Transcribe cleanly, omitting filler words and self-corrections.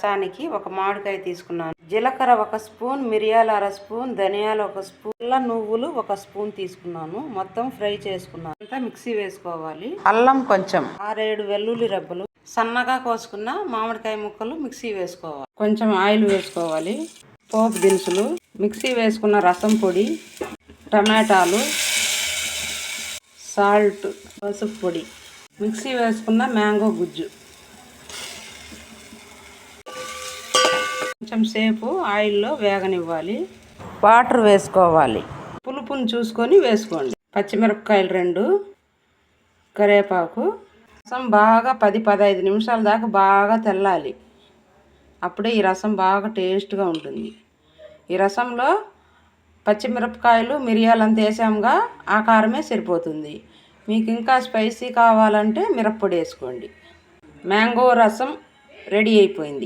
రసానికి ఒక మామిడికాయ తీసుకున్నాను. జీలకర్ర 1 స్పూన్, మిరియాలు 1/2 స్పూన్, ధనియాలు 1 స్పూన్, తెల్ల నువ్వులు 1 స్పూన్ తీసుకున్నాను. మొత్తం ఫ్రై చేసుకున్నాను. అంతా మిక్సీ వేసుకోవాలి. అల్లం కొంచెం, 6-7 వెల్లుల్లి రెబ్బలు, సన్నగా కోసుకున్న మామిడికాయ ముక్కలు మిక్సీ వేసుకోవాలి. కొంచెం ఆయిల్ వేసుకోవాలి. పోపు దినుసులు, మిక్సీ వేసుకున్న రసం పొడి, టమాటాలు, సాల్ట్, పసుపు పొడి, మిక్సీ వేసుకున్న మ్యాంగో గుజ్జు, కొంచెం సేపు ఆయిల్లో వేగనివ్వాలి. వాటర్ వేసుకోవాలి. పులుపుని చూసుకొని వేసుకోండి. పచ్చిమిరపకాయలు 2, కరివేపాకు. రసం బాగా 10-15 నిమిషాల దాకా బాగా తెల్లాలి. అప్పుడే ఈ రసం బాగా టేస్ట్గా ఉంటుంది. ఈ రసంలో పచ్చిమిరపకాయలు, మిరియాలు అంత వేసాముగా, ఆ కారమే సరిపోతుంది. మీకు ఇంకా స్పైసీ కావాలంటే మిరప్పొడి వేసుకోండి. మ్యాంగో రసం రెడీ అయిపోయింది.